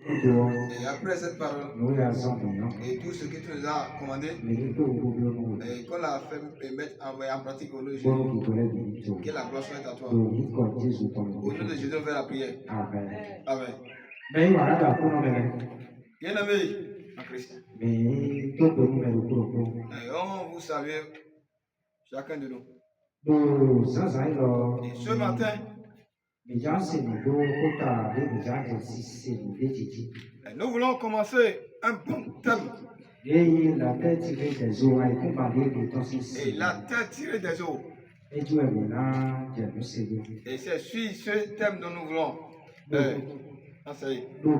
Et après cette parole, et tout ce que tu nous as commandé, et qu'on l'a fait mettre en pratique au nom de Jésus, que la gloire soit à toi. Au nom de Jésus, on fait la prière. Amen. Bien-aimé en Christ. Et on vous salue, chacun de nous. Et ce matin, nous voulons commencer un bon thème. Et la tête tirée des eaux. Et c'est sur ce thème dont nous voulons enseigner. Le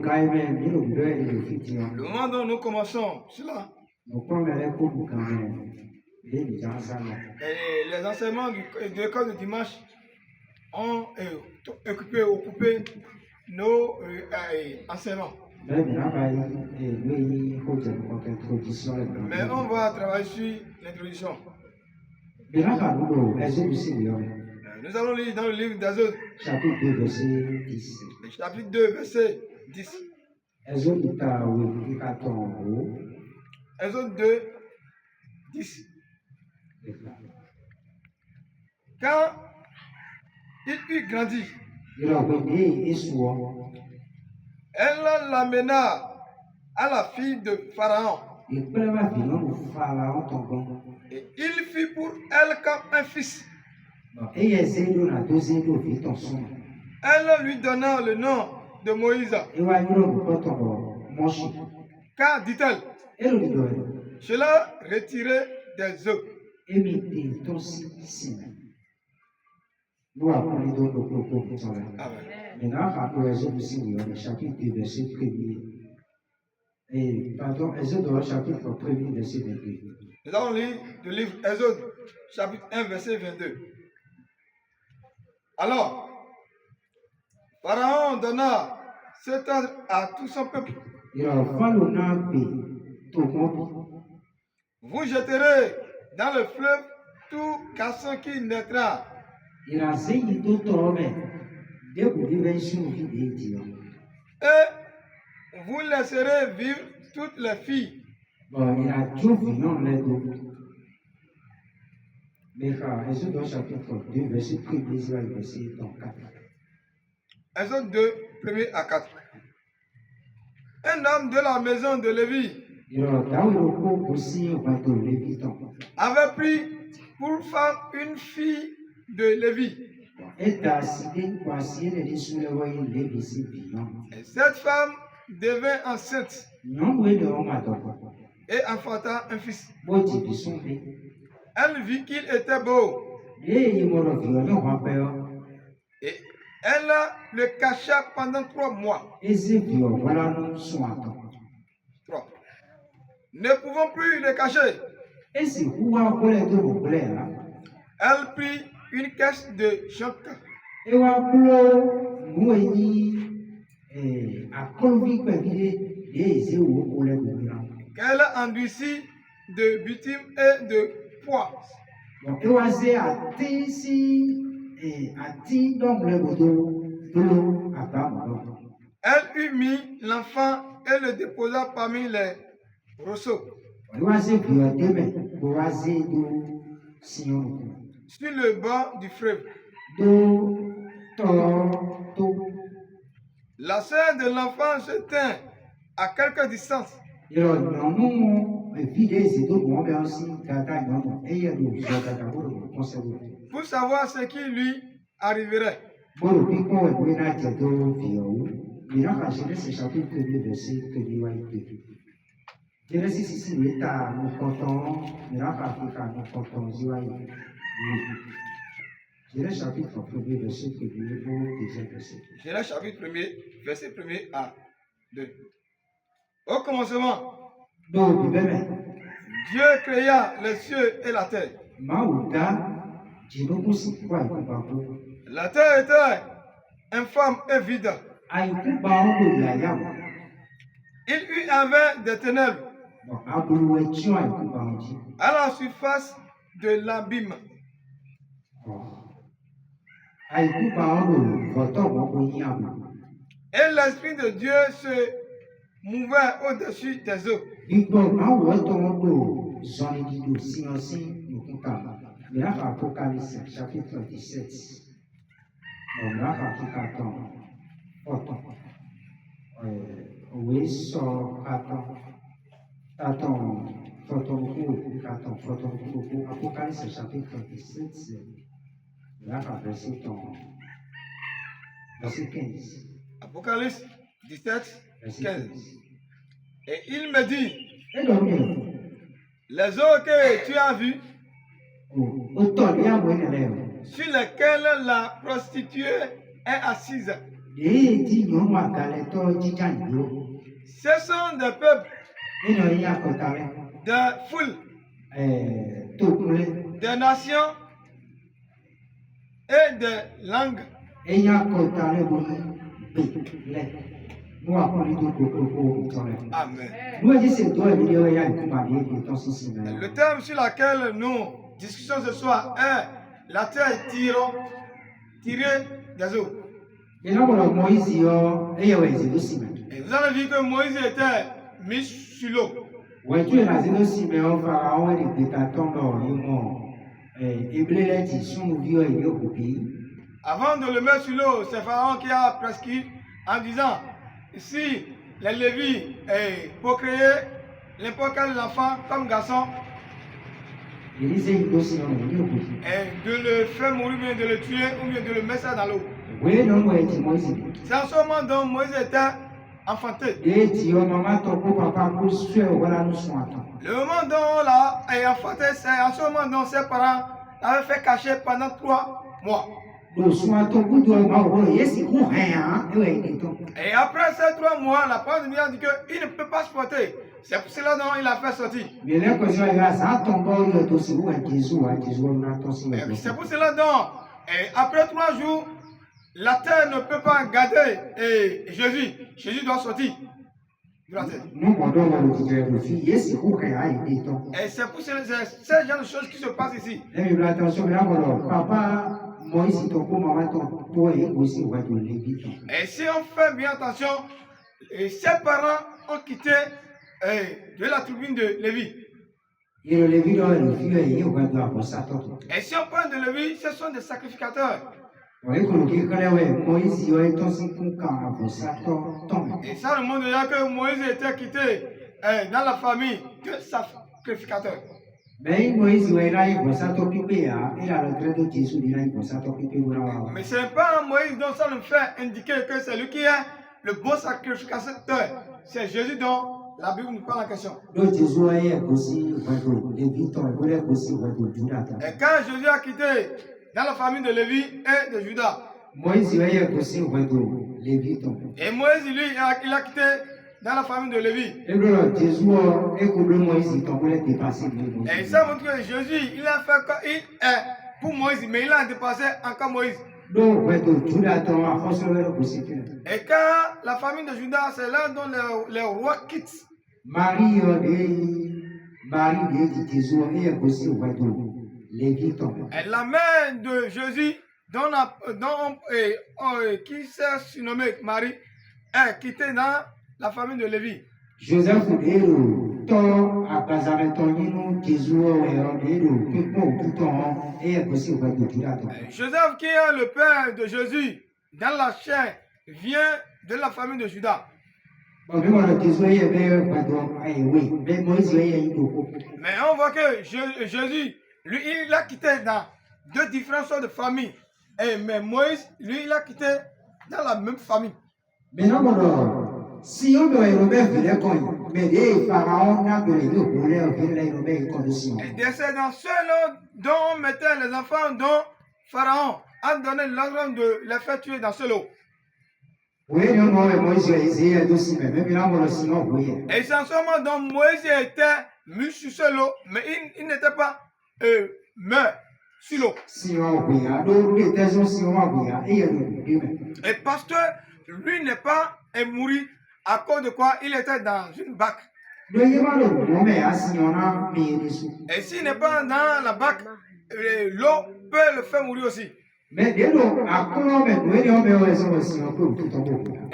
moment dont nous commençons cela, et les enseignements de l'école de dimanche ont occupé nos enseignements. Mais on va travailler sur l'introduction. Nous allons lire dans le livre d'Exode, chapitre 2, verset 10. Exode 2, 10. Quand il eut grandi, elle l'amena à la fille de Pharaon. Et il fit pour elle comme un fils. Elle lui donna le nom de Moïse. Car, dit-elle, cela retirait des œufs. Nous allons lire le livre Exode, chapitre 1, verset 22. Alors, Pharaon donna cet ordre à tout son peuple. Vous jeterez dans le fleuve tout garçon qui naîtra. Et vous laisserez vivre toutes les filles. Exode 2, 1er à 4. Un homme de la maison de Lévi avait pris pour femme une fille de Lévi. Et cette femme devint enceinte et enfanta un fils. Elle vit qu'il était beau. Et elle le cacha pendant 3 mois. 3. Ne pouvant plus le cacher, elle prit une caisse de chanvre. Qu'elle endurcit de bitume et de poids. Elle eut mis l'enfant et le déposa parmi les roseaux sur le bord du fleuve. La sœur de l'enfant se tint à quelque distance. Pour savoir ce qui lui arriverait. Chapitre 1er, verset 1er à 2. Au commencement, Dieu créa les cieux et la terre. La terre était informe et vide. Il y avait des ténèbres à la surface de l'abîme. Et l'Esprit de Dieu se mouvait au-dessus des eaux. Apocalypse chapitre 17. Oui, Apocalypse chapitre 17, verset 15. Apocalypse 17, 15. Et il me dit, les eaux que tu as vues, sur lesquelles la prostituée est assise, ce sont des peuples, des foules, des nations et des langues. Amen. Le thème sur lequel nous discutons ce soir est la terre tirée des eaux. Et vous avez vu que Moïse était mis sur l'eau. Avant de le mettre sur l'eau, c'est Pharaon qui a prescrit en disant, si les Lévites procréaient n'importe quel enfant comme garçon, et de le faire mourir, bien de le tuer, ou bien de le mettre dans l'eau. C'est en ce moment dont Moïse était enfanté. Le moment dont on l'a enfanté, c'est en ce moment dont ses parents l'avaient fait cacher pendant 3 mois. Et après ces 3 mois, la parole de Dieu a dit qu'il ne peut pas se porter. C'est pour cela dont il a fait sortir. C'est pour cela dont, après 3 jours, la terre ne peut pas garder Jésus. Jésus doit sortir de la terre. Et c'est pour cela, c'est ce genre de choses qui se passent ici. Et si on fait bien attention, ses parents ont quitté de la tribune de Lévi. Et si on parle de Lévi, ce sont des sacrificateurs. Et ça, le monde dira que Moïse était quitté dans la famille de sacrificateurs. Mais ce n'est pas Moïse dont ça nous fait indiquer que c'est lui qui est le beau sacrificateur. C'est Jésus dont la Bible nous parle en question. Et quand Jésus a quitté dans la famille de Lévi et de Judas, et Moïse, lui, il a quitté dans la famille de Lévi. Et ça montre que Jésus, il a fait quoi? Il est pour Moïse, mais il a dépassé encore Moïse. Et quand la famille de Judas, c'est là dont les rois quittent. Et la mère de Jésus, qui s'est surnommée Marie, est quittée dans la famille de Lévi. Joseph qui est le père de Jésus dans la chair vient de la famille de Judas. Mais on voit que Jésus, lui, il l'a quitté dans 2 différentes sortes de familles. Mais Moïse, lui, il l'a quitté dans la même famille. Et c'est dans ceux-là dont on mettait les enfants dont Pharaon a donné l'ordre de les faire tuer dans ce lot. Et c'est en ce moment dont Moïse était mis sur ce lot, mais il n'était pas mort sur l'eau. Et parce que lui n'est pas mouru à cause de quoi il était dans une bac. Et s'il n'est pas dans la bac, l'eau peut le faire mourir aussi. Et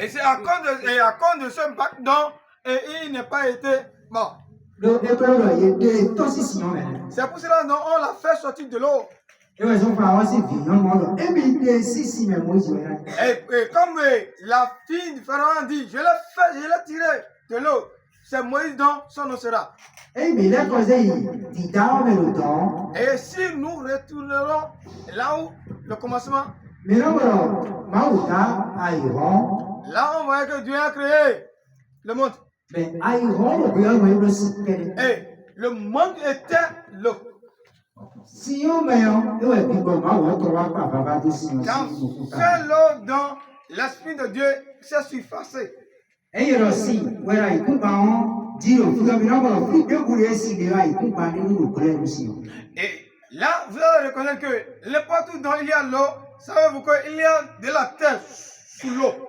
c'est à cause de ce bac dont et il n'est pas été mort. C'est pour cela qu'on l'a fait sortir de l'eau. Et comme la fille du pharaon a dit, je l'ai tiré de l'eau. C'est Moïse dont son nom sera. Et si nous retournerons là où le commencement, là on voit que Dieu a créé le monde. Et le monde était l'eau. Dans seule l'eau dont l'Esprit de Dieu s'est surpassé. Et là, vous allez reconnaître que n'importe où dont il y a l'eau, savez-vous qu'il y a de la terre sous l'eau.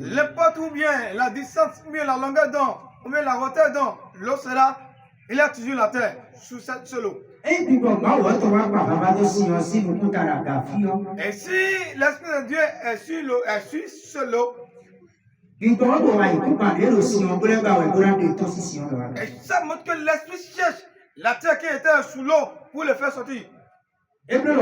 N'importe où bien la distance, ou bien la longueur d'eau, ou bien la hauteur d'eau, l'eau sera, il y a toujours la terre sous cette seule eau. Et si l'Esprit de Dieu est sur l'eau, est sur seule eau, et ça montre que l'Esprit cherche la terre qui était sous l'eau pour le faire sortir. Et puis,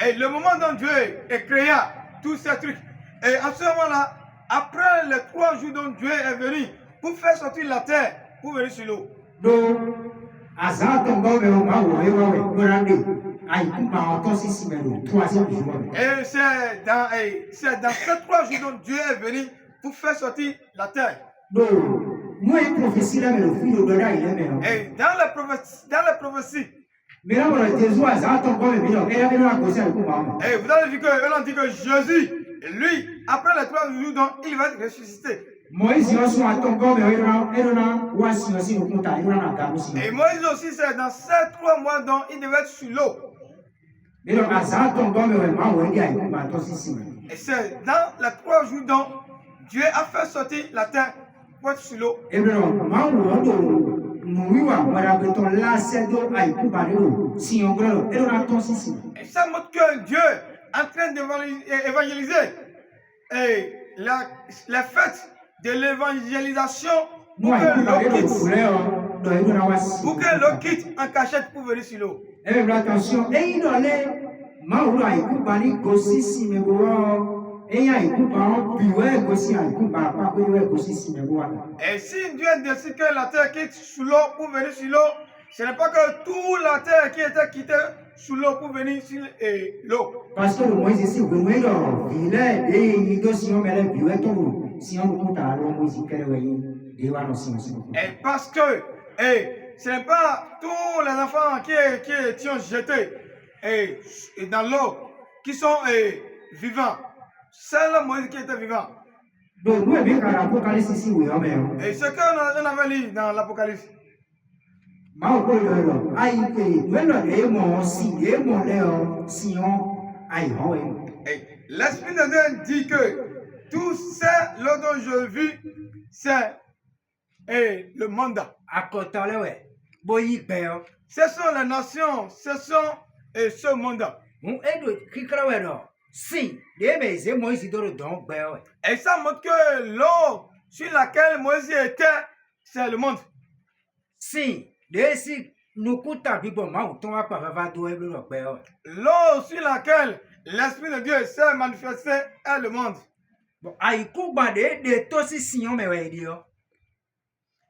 et le moment dont Dieu créa tous ces trucs, et à ce moment-là, après les 3 jours dont Dieu est venu pour faire sortir la terre, pour venir sur l'eau. Et c'est dans ces 3 jours dont Dieu est venu pour faire sortir la terre. Et dans les prophéties, et vous avez vu qu'on dit que Jésus, lui, après les 3 jours dont il va être ressuscité. Et Moïse aussi, c'est dans ces 3 mois dont il devait être sur l'eau. Et c'est dans les 3 jours dont Dieu a fait sortir la terre pour être sur l'eau. Et ça montre que Dieu est en train d'évangéliser. Et la fête de l'évangélisation pour que l'eau quitte en cachette pour venir sur l'eau. Et si Dieu décide que la terre quitte sous l'eau pour venir sur l'eau, ce n'est pas que toute la terre qui était quittée sous l'eau pour venir sur l'eau. Parce que et parce que ce n'est pas tous les enfants qui étaient jetés dans l'eau qui sont vivants. C'est le Moïse qui était vivant. Et ce qu'on avait lu dans l'Apocalypse. L'Esprit de Dieu dit que tout ça dont je vis, c'est le mandat. Ce sont les nations, ce sont ce mandat. Et ça montre que l'eau sur laquelle Moïse était, c'est le monde. L'eau sur laquelle l'Esprit de Dieu s'est manifesté est le monde.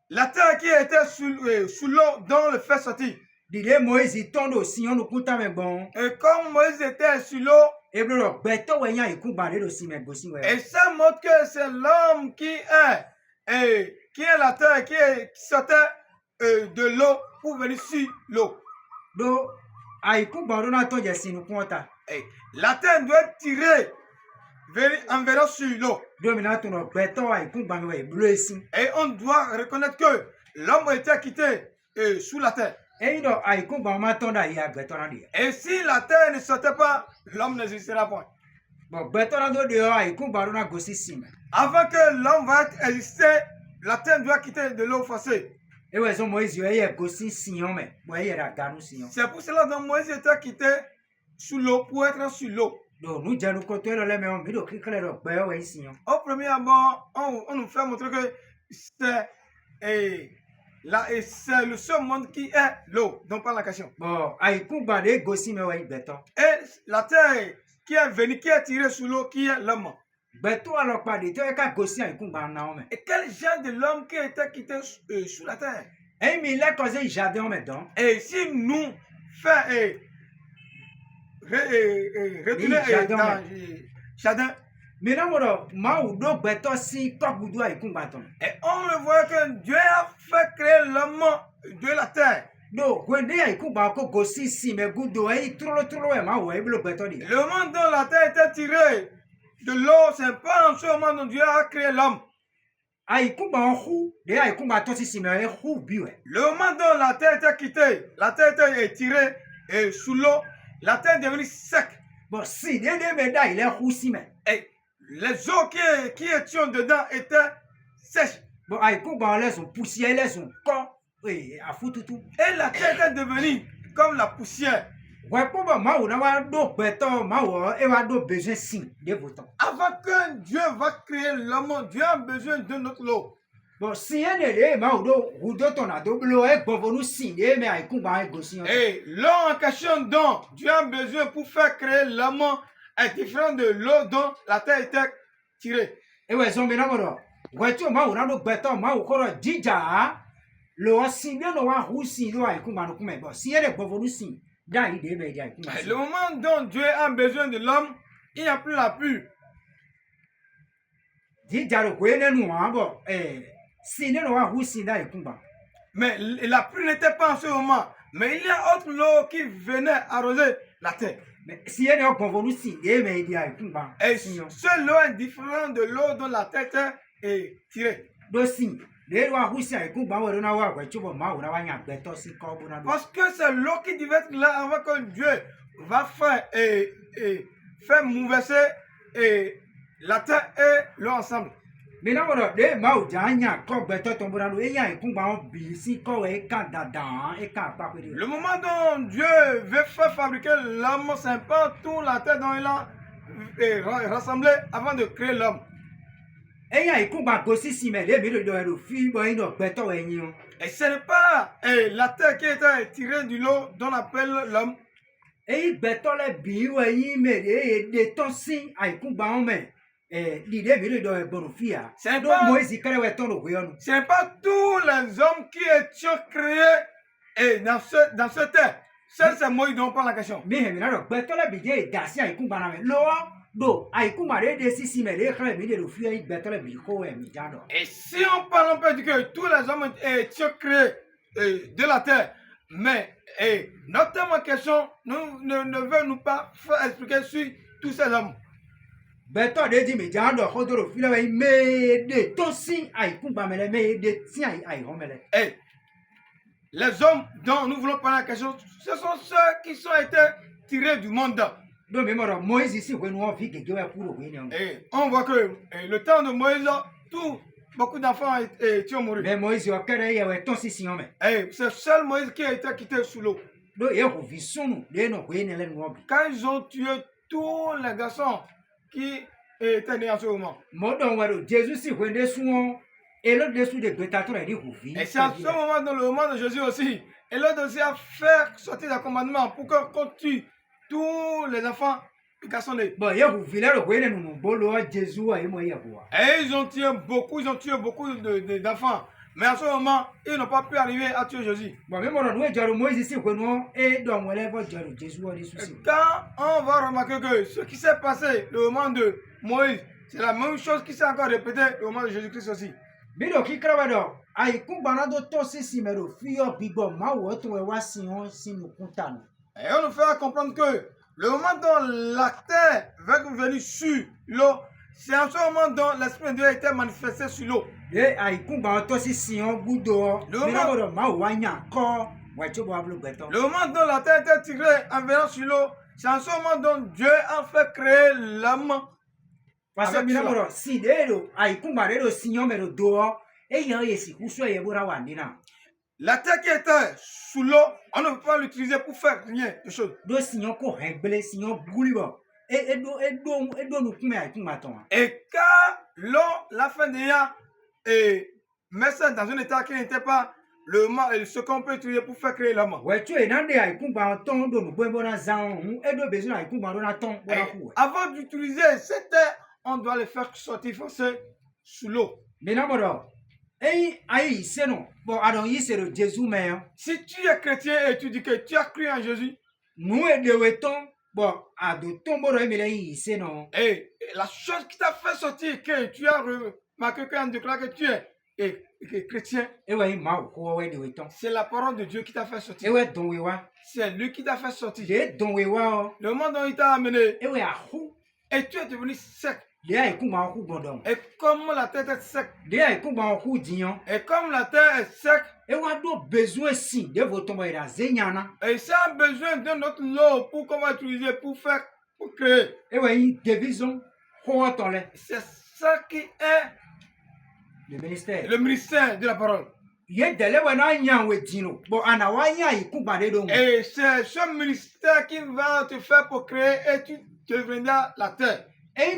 La terre qui était sous l'eau dont le fait sortir. Et comme Moïse était sur l'eau, et ça montre que c'est l'homme qui est la terre qui sortait de l'eau pour venir sur l'eau. La terre doit être tirée en venant sur l'eau. Et on doit reconnaître que l'homme était quitté sous la terre. Et si la terre ne sortait pas, l'homme n'existera point. Avant que l'homme va exister, la terre doit quitter de l'eau fossée. Et ouais, son Moïse, il y a aussi Sion, mais bon, il y a la ganou Sion. C'est pour cela que Moïse était quitté sous l'eau pour être sur l'eau. Donc, nous, nous côté là, mais on vidéo qui crée le bain, ouais, Sion. Au premier abord, on nous fait montrer que c'est le seul monde qui est l'eau, donc pas la question. Bon, aïe, Kumba de Gossi, mais ouais, béton. Et la terre qui est venue, qui est tirée sous l'eau, qui est l'homme. Béton, alors pas de toi, et qu'à Gossi, aïe, Kumba, non, mais. Et quel genre de l'homme qui était quitté sous la terre? Et mais il a causé jardin, mais donc. Et si nous faisons retourner dans jardin. Mais non, moi, ou d'autres béton, si, quand vous doit, aïe, Kumba, ton. Et on le voit que Dieu a fait créer l'homme de la terre. Donc, quand il y a Kumba, Gossi, si, mais Goudo, et trop, et ma ouais, le béton. Le moment dont la terre était tirée de l'eau, c'est pas en ce moment dont Dieu a créé l'homme. Aïe, Kumba, en roue, et aïe, Kumba, toi, si, mais roue, bué. Le moment dont la terre était quittée, la terre était tirée sous l'eau, la terre est devenue sec. Bon, si, des médailles, il est roux, si, mais. Et les eaux qui étaient dedans étaient sèches. Bon, aïe, Kumba, laisse son poussière, laisse son corps, et à foutre tout. Et la terre était devenue comme la poussière. Ouais, pour moi, on a d'autres béton, et on a d'autres besoins, si, des boutons. Avant que Dieu va créer l'homme, Dieu a besoin de notre eau. Bon, si y a des gens qui ont double, nous signer, mais aïe, Kumba, Gossi. Et l'eau en question dont Dieu a besoin pour faire créer l'homme est différent de l'eau dont la terre était tirée. Et ouais, zombie, non, ouais, tu vois, on a d'autres béton, on a déjà, le signer, on a roussi, nous, aïe, Kumba, nous, mais bon, si y a des nous signer. Le moment dont Dieu a besoin de l'homme, il n'y a plus la pluie. Mais la pluie n'était pas en ce moment. Mais il y a autre eau qui venait arroser la terre. Et seule eau est différente de l'eau dont la tête est tirée. Parce que c'est l'eau qui devait être là avant que Dieu va faire faire mouverser la terre et l'eau ensemble. Le moment dont Dieu veut faire fabriquer l'homme, c'est pas tout la terre dont il a rassemblé avant de créer l'homme. Et ce n'est pas la terre qui était tirée du lot dont on appelle l'homme. Ce n'est pas tous les hommes qui étaient créés dans ce terre. C'est Moïse dont on parle la question. Et si on parle un peu que tous les hommes étaient créés de la terre, mais notre question ne veut nous pas faire expliquer sur tous ces hommes. Et les hommes dont nous voulons parler la question, ce sont ceux qui ont été tirés du monde. Et on voit que le temps de Moïse, beaucoup d'enfants étaient morts. Mais Moïse, c'est seul Moïse qui a été quitté sous l'eau. Quand ils ont tué tous les garçons qui étaient nés en ce moment. Et c'est à ce moment, dans le moment de Jésus aussi, et l'autre aussi a fait sortir des commandements pour qu'on tue tous les enfants et garçons nés. Et ils ont tué beaucoup d'enfants. Mais à ce moment, ils n'ont pas pu arriver à tuer Jésus. Quand on va remarquer que ce qui s'est passé le moment de Moïse, c'est la même chose qui s'est encore répétée le moment de Jésus-Christ aussi. Et on nous fait comprendre que le moment dont la terre va venir sur l'eau, c'est en ce moment dont l'Esprit de Dieu a été manifesté sur l'eau. Le moment dont la terre était tirée en venant sur l'eau, c'est en ce moment dont Dieu a fait créer l'homme. Parce que La terre qui était sous l'eau, on ne peut pas l'utiliser pour faire rien de choses. Do signor ko hengbele signor gulibo. Et nous kume ay kumaton. Et quand l'eau, la fin déjà, et met ça dans un état qui n'était pas ce qu'on peut utiliser pour faire créer l'homme. Ouais, tu es dans des ay kumba ton do nous bon zan et do besoin ay kumba na ton Avant d'utiliser cette terre, on doit le faire sortir forcément sous l'eau. Mais non, bon. Aïe, c'est non. Bon, alors, c'est le Jésus, mais. Si tu es chrétien et tu dis que tu as cru en Jésus, nous et de weton, bon, à de ton bon, mais c'est non. Et la chose qui t'a fait sortir, que tu as remarqué quand on déclare que tu es chrétien, c'est la parole de Dieu qui t'a fait sortir. C'est lui qui t'a fait sortir. Le monde dont il t'a amené. Et tu es devenu sec. Et comme la terre est sec. Et comme la terre est sec. Et ça a besoin d'un autre lot pour qu'on va utiliser pour faire, pour créer. C'est ça qui est le ministère de la parole. Et c'est ce ministère qui va te faire pour créer et tu deviendras la terre. Et si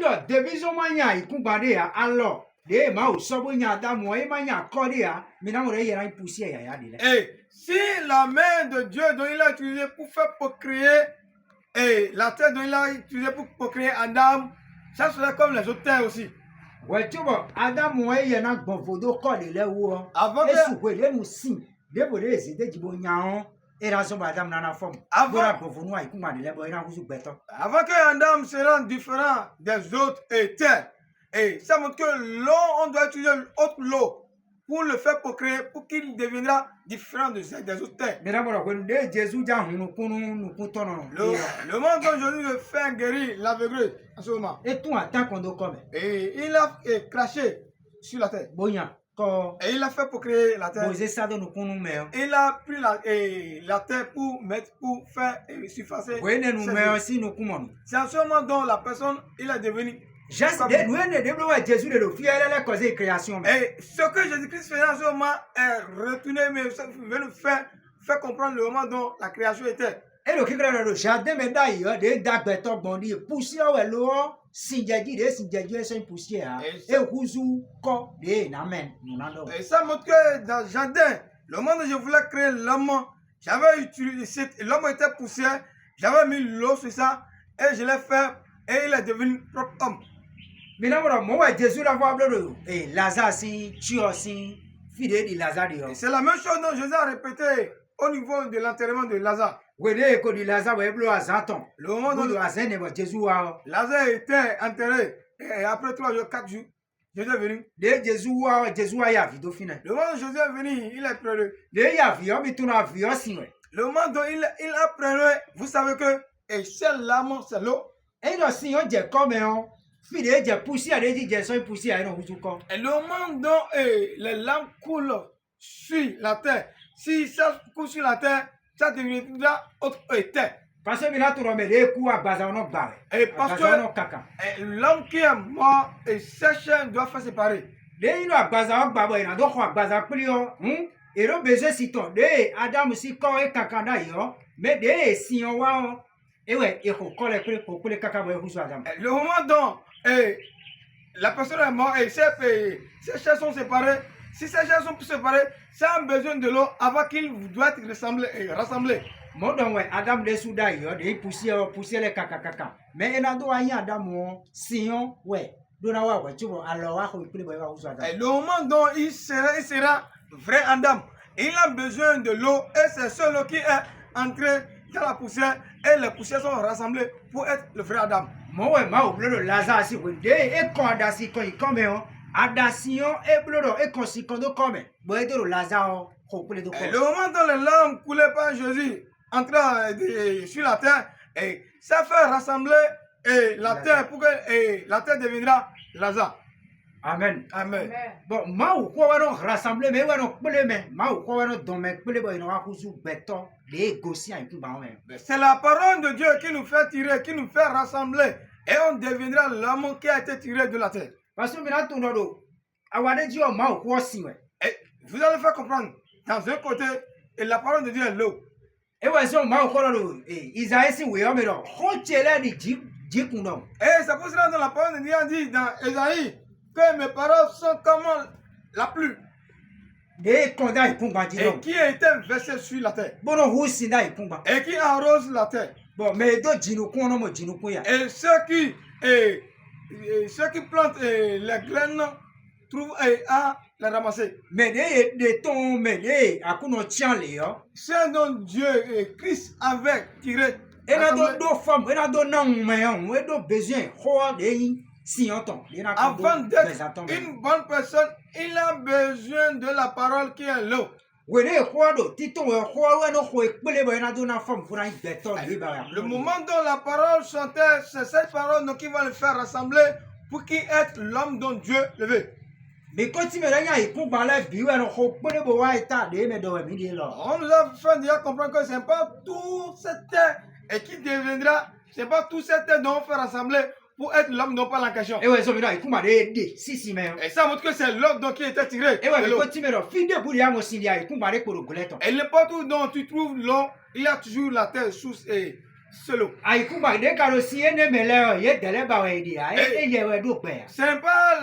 la main de Dieu dont il a utilisé pour faire pour créer et la terre dont il a utilisé pour créer Adam, ça serait comme les autres terres aussi. Avant que Adam sera différent des autres terres, et ça montre que l'eau, on doit utiliser autre l'eau pour le faire pour créer, pour qu'il deviendra différent des autres terres. Le monde dont Jésus le fait guérir l'aveugle en ce moment. Et il a craché sur la terre. Et il a fait pour créer la terre. Il a pris la terre pour faire surfacer. C'est en ce moment dont la personne, il est devenu. Et ce que Jésus-Christ faisait en ce moment est retourné, mais veut nous faire comprendre le moment dont la création était. Et ça montre que dans le jardin, le moment où je voulais créer l'homme, j'avais utilisé, l'homme était poussière, j'avais mis l'eau sur ça, et je l'ai fait, et il est devenu propre homme. Mais là, moi, Jésus l'a vu, Lazare, c'est la même chose dont Jésus a répété au niveau de l'enterrement de Lazare. Le moment où Lazare était enterré, et après 3 jours, 4 jours, Jésus est venu. Le moment où Jésus est venu, il est pleuré. Le moment dont il a pleuré, vous savez que c'est l'âme, c'est l'eau. Et le moment dont les larmes coulent sur la terre, si ça coule sur la terre, ça deviendra autre terre. Parce que l'homme qui est mort et sèche doit faire séparer. Le moment dont la personne est morte et ses chairs sont séparées, si ces chairs sont séparées, ça a besoin de l'eau avant qu'il doit être rassemblé. Adam de Souda, il poussière les caca. Mais il a droit à Adam, sinon, ouais. Le moment dont il sera vrai Adam, il a besoin de l'eau et c'est ce l'eau qui est entré dans la poussière et les poussières sont rassemblées pour être le vrai Adam. Le moment dont les larmes coulaient par Jésus entrant sur la terre, et ça fait rassembler la terre pour que la terre deviendra Lazare. Amen. Amen. Bon, c'est la parole de Dieu qui nous fait tirer, qui nous fait rassembler, et on deviendra l'homme qui a été tiré de la terre. Et vous allez faire comprendre dans un côté et la parole de Dieu est l'autre. Et ouais, ça, ma okoro lo, Isaïe si oui, mais non, hochela di jikuno. Et c'est pour cela que la parole de Dieu dit dans Ésaïe que mes paroles sont comme la pluie. De konda ipumba di Et non. qui a été versée sur la terre. Bono husinda ipumba. Et qui arrose la terre. Bon, mais do jinu kono mo jinu kuya. Et ceux qui plantent les graines trouvent à les ramasser. Mais de ton mais de akuno tian le yo. C'est dont Dieu et Christ avaient tiré. Et là do femme, et là do non mais on, et do besoin ho de si on ton. Avant d'être une bonne personne, il a besoin de la parole qui est l'eau. Le moment dont la parole chantait, c'est cette parole qui va le faire rassembler pour qu'il être l'homme dont Dieu le veut. Mais quand tu me regardes, on nous a fait déjà comprendre que ce n'est pas tout cette terre et qui deviendra, ce n'est pas tout cette terre dont on fait rassembler pour être l'homme dont parle en question. Et ça montre que c'est l'homme qui était tiré. Et n'importe où dont tu trouves l'eau, il y a toujours la terre sous ce l'eau. Ce n'est pas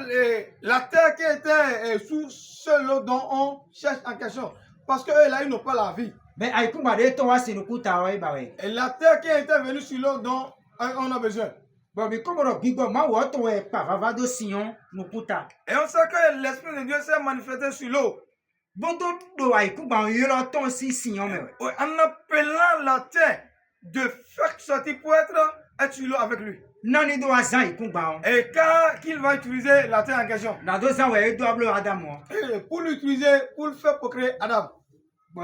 la terre qui était sous ce l'eau dont on cherche en question. Parce que là, ils n'ont pas la vie. Et la terre qui était venue sur l'eau dont on a besoin. Et on sait que l'Esprit de Dieu s'est manifesté sur l'eau. En appelant la terre de faire sortir pour être sur l'eau avec lui. Et quand qu'il va utiliser la terre en question. Et pour l'utiliser, pour le faire procréer Adam. Et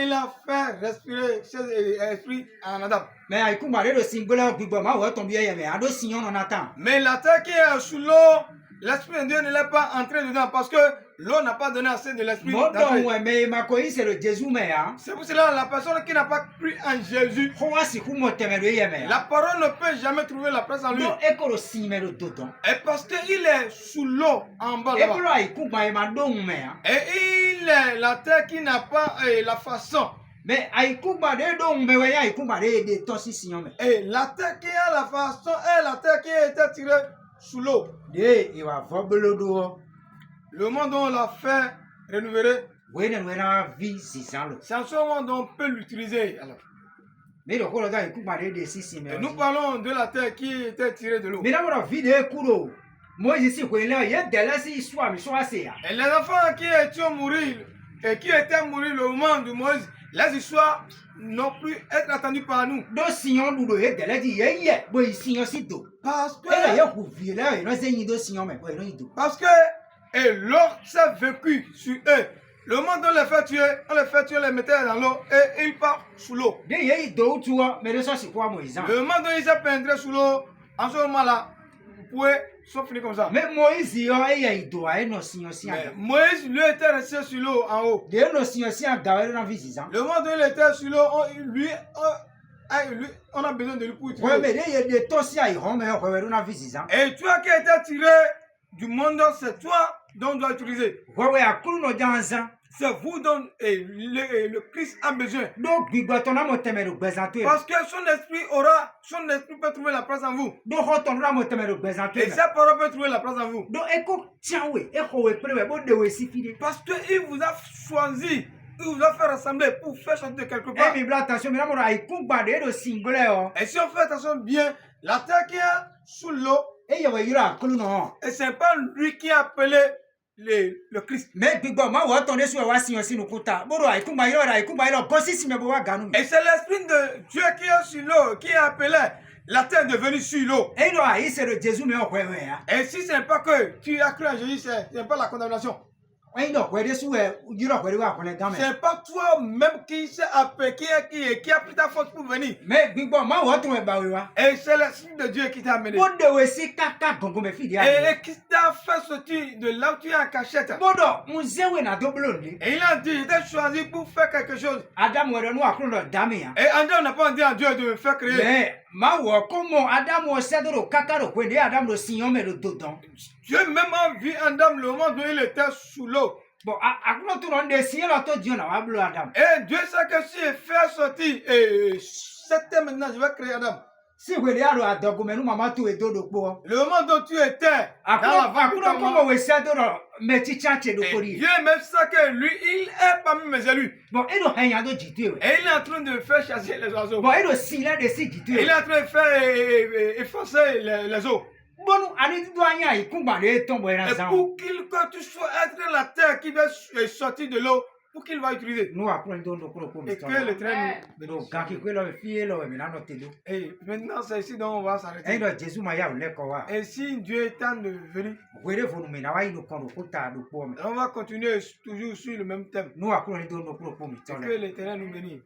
il a fait respirer ses esprits en Adam. Mais la terre qui est sous l'eau, l'Esprit de Dieu ne l'est pas entré dedans parce que l'eau n'a pas donné assez de l'Esprit. C'est pour cela que la personne qui n'a pas cru en Jésus, la parole ne peut jamais trouver la place en lui. Et parce qu'il est sous l'eau en bas là-bas. Et il est la terre qui n'a pas la façon. Mais et la terre qui a la façon est la terre qui a été tirée sous l'eau. Le monde dont on l'a fait renouveler, c'est en ce moment dont on peut l'utiliser. Et nous parlons de la terre qui était tirée de l'eau. Et les enfants qui étaient mourir et qui étaient mourir le moment de Moïse, les histoires n'ont plus être attendues par nous. Parce que et l'eau s'est vécu sur eux. Le moment où on les fait tuer, on les mettait dans l'eau et ils partent sous l'eau. Le moment où ils s'est pénétré sous l'eau, en ce moment-là, vous pouvez s'enfuir comme ça. Mais Moïse, lui était resté sur l'eau en haut. Le moment où il était sur l'eau, on a besoin de lui pour utiliser. Et toi qui étais tiré du monde, c'est toi dont on doit utiliser. C'est vous dont le Christ a besoin. Parce que son esprit peut trouver la place en vous. Et sa parole peut trouver la place en vous. Parce qu'il vous a choisi. Il vous a fait rassembler pour faire sortir de quelque part. Et si on fait attention bien, la terre qui est sous l'eau, et ce n'est pas lui qui a appelé le Christ. Et c'est l'Esprit de Dieu qui est sur l'eau, qui a appelé la terre devenue sur l'eau. Et si ce n'est pas que tu as cru à Jésus, ce n'est pas la condamnation. Ce n'est pas toi-même qui s'est appelé, qui a pris ta faute pour venir. Et c'est l'Esprit de Dieu qui t'a amené. Et qui t'a fait sortir de là où tu es en cachette. Et il a dit, il t'a choisi pour faire quelque chose. Et Adam n'a pas dit à Dieu de faire créer. Dieu même a vu Adam le moment où il était sous l'eau. Bon, à quoi tu l'as décidé là, toi, Dieu, là, Adam. Et Dieu sait que si il fait sortir, cette terre maintenant, je vais créer Adam. Si vous voulez aller à Dogo, nous, maman, tout est dos de quoi. Le moment dont tu étais, À quoi comment vous êtes dans mais tu chantes de Cori. Dieu même sait que lui, il est parmi mes élus. Bon, et nous, rien de dit. Et il est en train de faire chasser les oiseaux. Bon, et nous, si là, de si dit. Il est en train de faire effacer les eaux. Bon, nous, allez, tu dois y aller, et pour que tu sois être la terre qui va sortir de l'eau, pour qu'il va utiliser. Nous apprenons de Et que le train nous. Quand il fait le fier, et maintenant, c'est ici dont on va s'arrêter. Et si Dieu est temps de venir, on va continuer toujours sur le même thème. Nous apprenons de que l'Éternel nous bénisse.